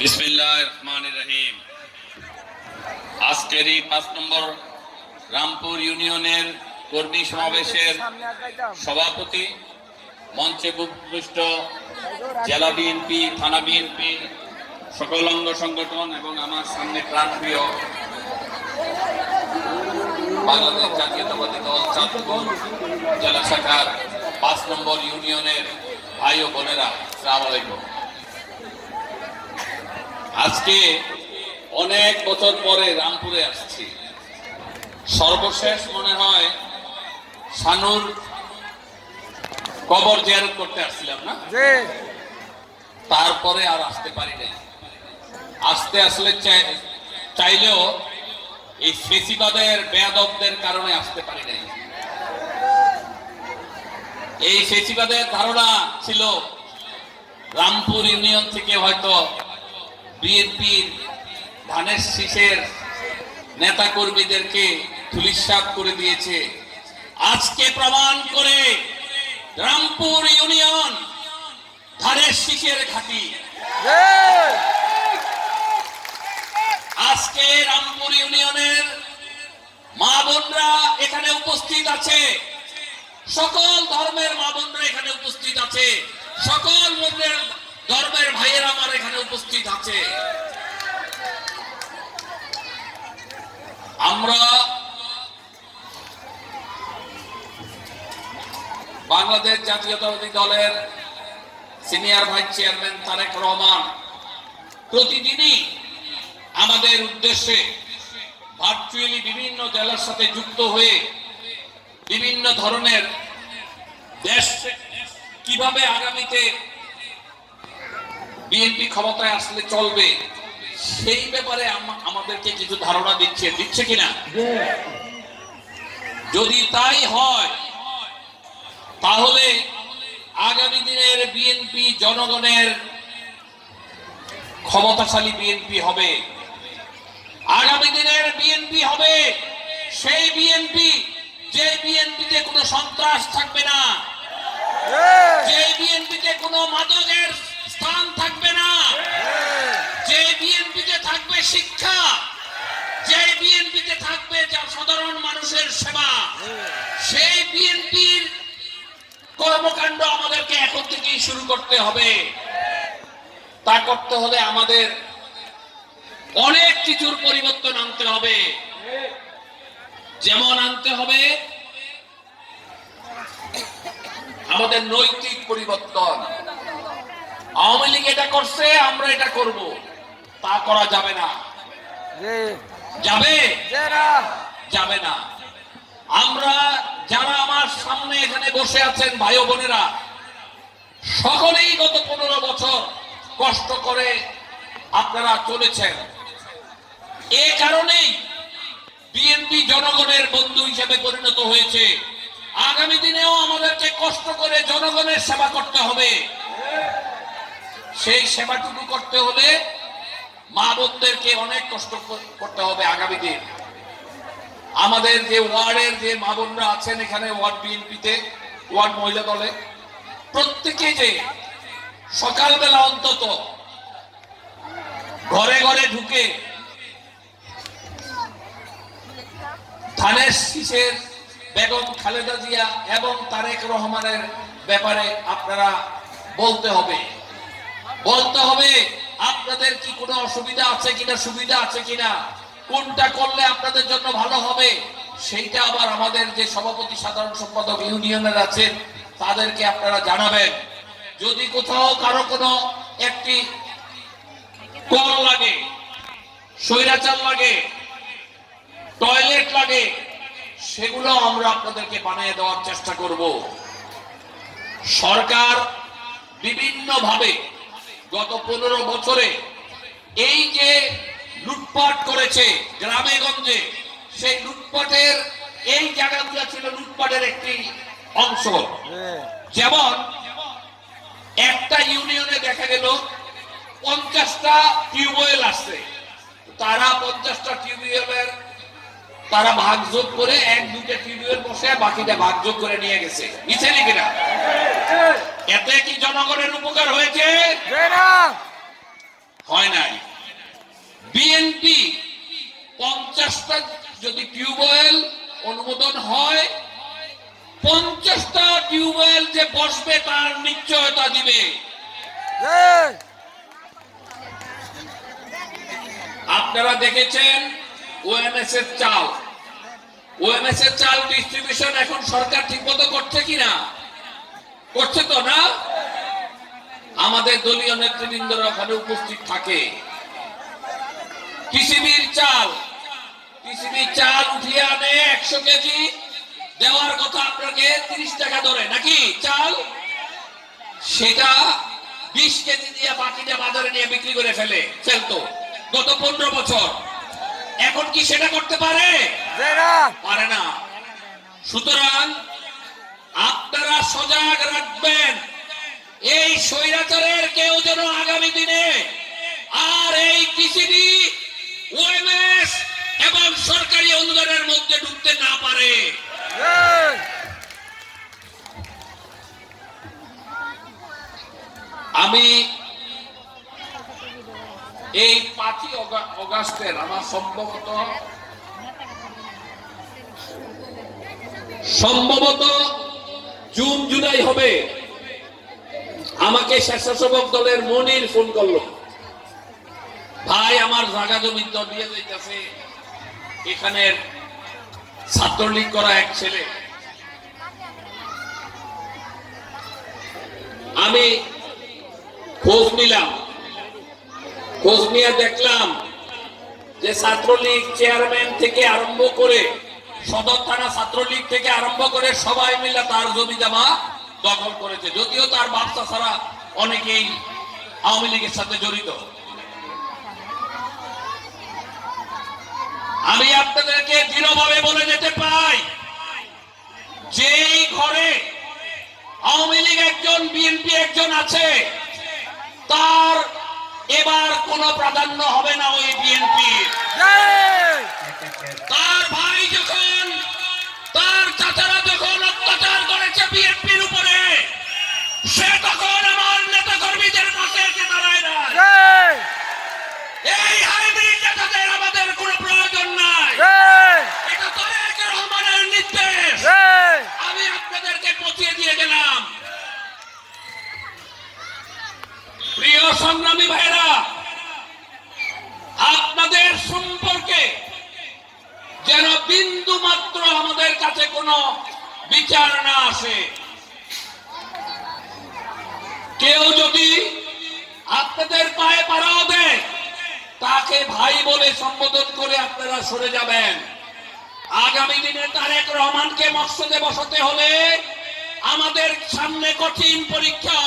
বিসমিল্লাহির রহমানির রহিম। আজকের এই ৫ নম্বর রামপুর ইউনিয়নের কর্মী সমাবেশের সভাপতি, মঞ্চে উপবিষ্ট জেলা বিএনপি, থানা বিএনপি, সকল অঙ্গ সংগঠন এবং আমার সামনে প্রাণপ্রিয় বাংলাদেশ জাতীয়তাবাদী দল চাঁদপুর জেলা শাখার ৫ নম্বর ইউনিয়নের ভাই ও বোনেরা, আসসালামু আলাইকুম। আজকে অনেক বছর পরে রামপুরে আসছি। সর্বশেষ মনে হয় শানুর কবর জিয়ারত করতে আসছিলাম না, তারপরে আর আসতে পারি নাই। আসতে আসলে চাইলেও এই ফেসিবাদের বেয়াদবদের কারণে আসতে পারি নাই। এই ফেসিবাদের ধারণা ছিল রামপুর ইউনিয়ন থেকে হয়তো বিএনপির ধানের শীষের নেতা কর্মীদেরকে ধূলিসাৎ করে দিয়েছে। আজকে প্রমাণ করে রামপুর ইউনিয়ন ধানের শীষের ঘাঁটি। আজকে রামপুর ইউনিয়নের মা বোনরা এখানে উপস্থিত আছে, সকল ধর্মের মা বোনরা এখানে উপস্থিত আছে, সকল ধর্মের ভাইয়েরা আমার এখানে উপস্থিত আছে। আমরা বাংলাদেশ জাতীয়তাবাদী দলের senior vice chairman Tarique Rahman প্রতিদিনই আমাদের উদ্দেশ্যে ভার্চুয়ালি বিভিন্ন জেলার সাথে যুক্ত হয়ে বিভিন্ন ধরনের দেশ কিভাবে আগামীতে বিএনপি ক্ষমতায় আসলে চলবে সেই ব্যাপারে আমাদেরকে কিছু ধারণা দিচ্ছে কিনা। যদি তাই হয় তাহলে আগামী দিনের বিএনপি জনগণের ক্ষমতাশালী বিএনপি হবে। আগামী দিনের বিএনপি হবে সেই বিএনপি যে বিএনপিতে কোনো সন্ত্রাস থাকবে না, যে বিএনপিতে কোনো মাদকের স্থান থাকবে না, যে বিএনপিতে থাকবে শিক্ষা, যে বিএনপিতে থাকবে যা সাধারণ মানুষের সেবা। সেই বিএনপির কর্মকাণ্ড আমাদেরকে এখন থেকেই শুরু করতে হবে। তা করতে হলে আমাদের অনেক কিছুর পরিবর্তন আনতে হবে। যেমন আনতে হবে আমাদের নৈতিক পরিবর্তন। আওয়ামী লীগ এটা করছে, আমরা এটা করব, তা করা যাবে না। যাবে না। আমরা যারা আমার সামনে এখানে বসে আছেন ভাই ও বোনেরা, সকলেই গত 15 বছর কষ্ট করে আপনারা চলেছেন। এই কারণেই বিএনপি জনগণের বন্ধু হিসেবে পরিণত হয়েছে। আগামী দিনেও আমাদেরকে কষ্ট করে জনগণের সেবা করতে হবে। সেই সেবাটুকু করতে হলে মা বোনদেরকে অনেক কষ্ট করতে হবে। আগামী দিন আমাদের যে ওয়ার্ডের যে মা বোনরা আছেন এখানে, ওয়ার্ড বিএনপিতে, ওয়ার্ড মহিলা দলে, প্রত্যেকে যে সকালবেলা অন্তত ঘরে ঘরে ঢুকে ধানের শীষের বেগম খালেদা জিয়া এবং তারেক রহমানের ব্যাপারে আপনারা বলতে হবে আপনাদের কি কোনো অসুবিধা আছে কিনা, সুবিধা আছে কিনা, কোনটা করলে আপনাদের জন্য ভালো হবে সেইটা আবার আমাদের যে সভাপতি সাধারণ সম্পাদক ইউনিয়নের আছেন তাদেরকে আপনারা জানাবেন। যদি কোথাও কারো কোনো একটি কল লাগে, স্বৈরাচার লাগে, টয়লেট লাগে, সেগুলো আমরা আপনাদেরকে বানিয়ে দেওয়ার চেষ্টা করব। সরকার বিভিন্নভাবে গত 15 বছরে এই যে লুটপাট করেছে গ্রামে গঞ্জে, সেই লুটপাটের এই জায়গাগুলো ছিল লুটপাটের একটি অংশ। যেমন একটা ইউনিয়নে দেখা গেল 50টা টিউবওয়েল আসছে, তারা 50টা টিউবওয়েলের তারা ভাগযোগ করে 1-2টা টিউবওয়েল বসে বাকিটা ভাগযোগ করে নিয়ে গেছে, নিচে নাকি না? এতে কি জনগণের উপকার হয়েছে? হয় নাই। বিএনপি 50টা যদি টিউবওয়েল অনুমোদন হয়, 50টা টিউবওয়েল যে বসবে তার নিশ্চয়তা দিবে। আপনারা দেখেছেন ওএমএস এর চাল, ওএমএস এর চাল ডিস্ট্রিবিউশন এখন সরকার ঠিকমতো করছে কিনা? করছে তো না? আমাদের দলীয় নেতৃবৃন্দরা ওখানে উপস্থিত থাকে। টিসিবির চাল উঠিয়ে আনে 100 কেজি দেওয়ার কথা আপনাকে 30 টাকা ধরে নাকি চাল, সেটা 20 কেজি দিয়ে বাকিটা বাজারে নিয়ে বিক্রি করে ফেলতো গত 15 বছর। এখন কি সেটা করতে পারে? পারে না। সুতরাং আপনারা সজাগ রাখবেন, এই স্বৈরাচারের কেউ যেন আগামী দিনে আর এই টিসিবি, ওএমএস এবং সরকারি অনুদানের মধ্যে ঢুকতে না পারে। আমি এই 5ই অগাস্টের আমার সম্ভবত জুন জুলাই হবে, আমাকে স্বেচ্ছাসেবক দলের মনির ফোন করলো, ভাই আমার জায়গা জমি তো দিয়ে যাইতেছে, এখানের ছাত্রলীগ করা এক ছেলে। আমি খোঁজ নিলাম, খোঁজ নিয়ে দেখলাম যে ছাত্রলীগ চেয়ারম্যান থেকে আরম্ভ করে সদর থানা ছাত্রলীগ থেকে আরম্ভ করে সবাই মিলে তার জমি জমা দখল করেছে, যদিও তার বাচ্চা ছাড়া অনেকেই আওয়ামী লীগের সাথে জড়িত। আমি আপনাদেরকে দৃঢ়ভাবে বলে যেতে পাই, যেই ঘরে আওয়ামী লীগ একজন, বিএনপি একজন আছে, তার এবার কোনো প্রাধান্য হবে না ওই বিএনপি। তার ভাই যখন, তার চাচারা যখন অত্যাচার করেছে বিএনপির উপরে, সে তখন আমার নেতা কর্মীদের পাশে এসে দাঁড়ায় না। এই হাইব্রিড নেতাদের আমাদের কোনো প্রয়োজন নাই, এটা তারেক রহমানের নির্দেশ। আমি আপনাদেরকে পৌঁছে দিয়ে গেলাম। প্রিয় সংগ্রামী ভাইরা, আপনাদের সম্পর্কে যেন বিন্দু মাত্র আমাদের কাছে কোনো বিচার না আসে। কেউ যদি আপনাদের পায়ে পাড়াও দেয়, তাকে ভাই বলে সম্বোধন করে আপনারা সরে যাবেন। আগামী দিনে তারেক রহমানকে মকসদে বসাতে হলে আমাদের সামনে কঠিন পরীক্ষা।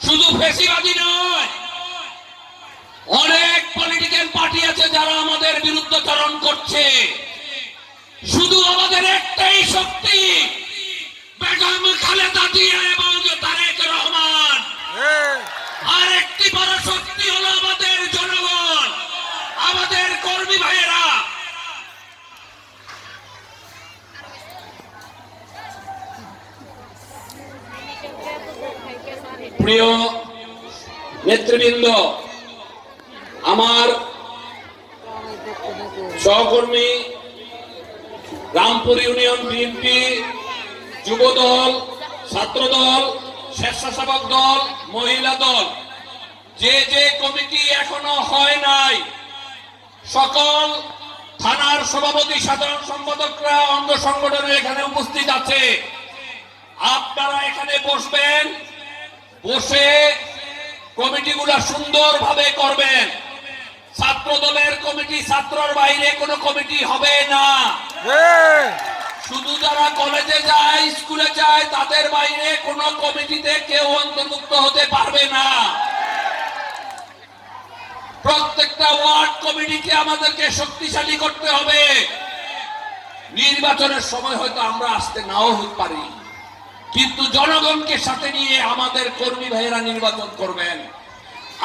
শুধু ফেসিবাদী নয়, অনেক পলিটিক্যাল পার্টি আছে যারা আমাদের বিরুদ্ধাচরণ করছে। শুধু আমাদের একটাই শক্তি, বেগম খালেদা জিয়া এবং তারেক রহমান। আর একটি বড় শক্তি হলো আমাদের জনগণ, আমাদের কর্মী ভাইয়েরা। প্রিয় নেতৃবৃন্দ, আমার সহকর্মী রামপুর ইউনিয়ন বিএনপি, যুবদল, ছাত্রদল, স্বেচ্ছাসেবক দল, মহিলা দল, যে যে কমিটি এখনো হয় নাই, সকল থানার সভাপতি, সাধারণ সম্পাদকরা, অঙ্গ সংগঠনের এখানে উপস্থিত আছে। আপনারা এখানে বসবেন, বসে কমিটিগুলো সুন্দরভাবে করবেন। ছাত্র দলের কমিটি, ছাত্রর বাইরে কোনো কমিটি হবে না। শুধু যারা কলেজে যায়, স্কুলে যায়, তাদের বাইরে কোনো কমিটিতে কেউ অন্তর্ভুক্ত হতে পারবে না। প্রত্যেকটা ওয়ার্ড কমিটিকে আমাদেরকে শক্তিশালী করতে হবে। নির্বাচনের সময় হয়তো আমরা আসতে নাও হতে পারি, কিন্তু জনগণকে সাথে নিয়ে আমাদের কর্মী ভাইয়েরা নির্বাচন করবেন।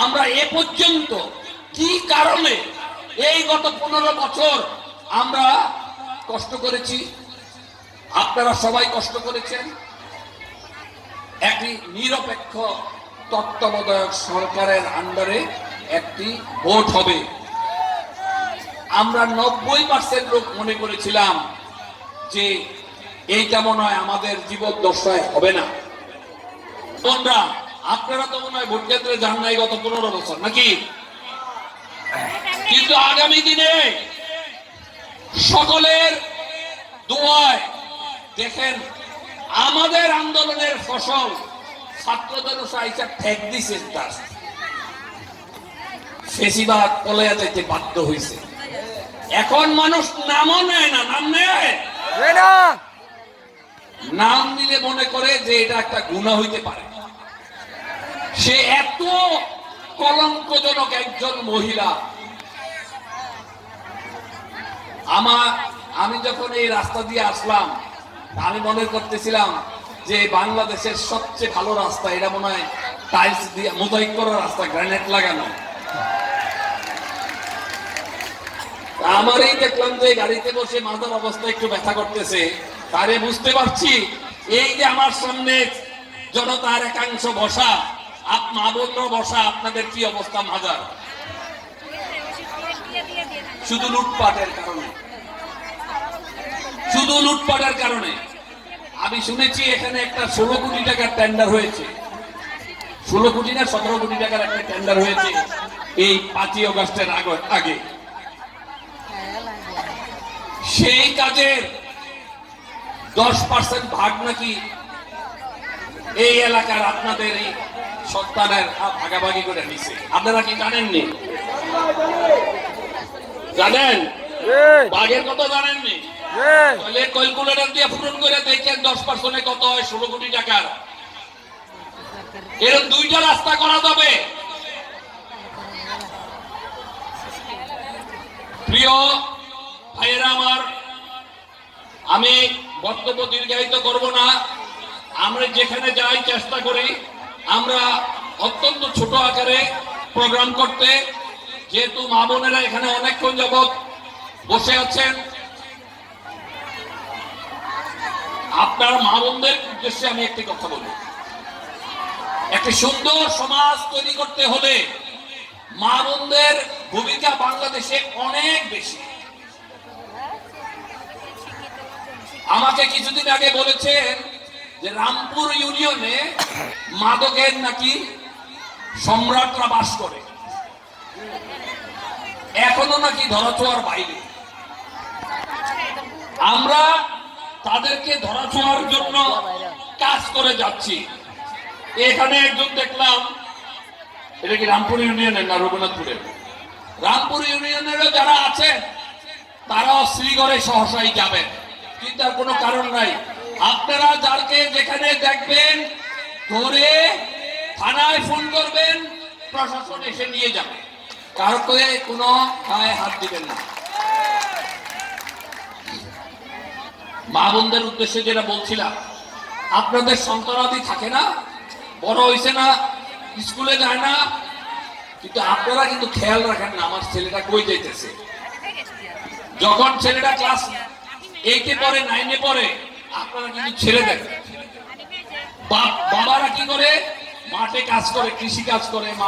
আমরা এ পর্যন্ত কি কারণে এই গত 15 বছর আমরা কষ্ট করেছি, আপনারা সবাই কষ্ট করেছেন। একটি নিরপেক্ষ তত্ত্বাবধায়ক সরকারের আন্ডারে একটি ভোট হবে। আমরা 90% লোক মনে করেছিলাম যে এইটা মনে হয় আমাদের জীবদ্দশায় হবে না। তোমরা আপনারা তো মনে হয় ভোট কেন্দ্রে যান নাই গত 15 বছর নাকি? কিন্তু আগামী দিনে সকলের দোয়ায় দেখেন আমাদের আন্দোলনের ফসল ছাত্র জনতা আইসা ঠেক দিছে, ফেসিবাদ পলাইয়া যাইতে বাধ্য হয়েছে। এখন মানুষ নামও নেয় না, নাম নেয় না, নাম নিলে মনে করে যে এটা একটা গুনাহ হইতে পারে। সে এত কলঙ্কজনক একজন মহিলা। আমি যখন এই রাস্তা দিয়ে আসলাম আমি মনে করতেছিলাম যে বাংলাদেশের সবচেয়ে ভালো রাস্তা, এটা মনে হয় টাইলস দিয়ে মোজাইক করা রাস্তা, গ্রানাইট লাগানো। আমারই দেখলাম যে গাড়িতে বসে মাথার অবস্থা একটু ব্যথা করতেছে, তারে বুঝতে পারছি এই যে আমার সামনে জনতার একাংশ বসা, মা বোনরা বসা, আপনাদের কি অবস্থা মাজার, শুধু লুটপাটের কারণে, শুধু লুটপাটের কারণে। আমি শুনেছি এখানে একটা 16 কোটি টাকার টেন্ডার হয়েছে, 16 কোটি না 17 কোটি টাকার একটা টেন্ডার হয়েছে এই 5ই আগস্টের আগে। সেই কাজের 10% ভাগ নাকি এই এলাকার আপনাদের এই সন্তানের ভাগাভাগি করে নিছে। আপনারা কি জানেননি? জানেন ভাগের কথা জানেননি? তাহলে ক্যালকুলেটর দিয়ে পূরণ করে দেখেন 10% কত হয় 16 কোটি টাকার। এরকম 2টা রাস্তা করা যাবে। প্রিয় ভাইয়েরা আমার, আমি বক্তব্য দীর্ঘায়িত করব না। আমরা যেখানে যাই চেষ্টা করি আমরা অত্যন্ত ছোট আকারে প্রোগ্রাম করতে, যেহেতু মা বোনেরা এখানে অনেকক্ষণ যাবৎ বসে আছেন। আপনার মা বোনদের উদ্দেশ্যে আমি একটি কথা বলি, একটি সুন্দর সমাজ তৈরি করতে হলে মা বোনদের ভূমিকা বাংলাদেশে অনেক বেশি। আমাকে কিছুদিন আগে বলেছেন যে রামপুর ইউনিয়নে মাদকের নাকি সম্রাটরা বাস করে, এখনো নাকি ধরাছোঁয়ার বাইরে। আমরা তাদেরকে ধরাছোঁয়ার জন্য কাজ করে যাচ্ছি। এখানে একজন দেখলাম, এটা কি রামপুর ইউনিয়নের না রঘুনাথপুরের? রামপুর ইউনিয়নেরও যারা আছেন তারাও শ্রীগড়ে সহসাই যাবেন, কিন্তু আর কোনো কারণ নাই। আপনারা যাকে যেখানে দেখবেন ধরে থানায় ফোন করবেন, প্রশাসন এসে নিয়ে যাবে, কাউকে কোনো গায়ে হাত দিবেন না। মা বোনদের উদ্দেশ্যে যেটা বলছিলাম, আপনাদের সন্তানাদি থাকে না, বড় হয়েছে না, স্কুলে যায় না, কিন্তু আপনারা কিন্তু খেয়াল রাখেন না আমার ছেলেটা কই যাইতেছে। যখন ছেলেটা ক্লাস 8-এ পড়ে, 9-এ পড়ে, আপনারা কিন্তু ছেড়ে দেন। বাবারা কি করে? মাঠে কাজ করে, কৃষি কাজ করে।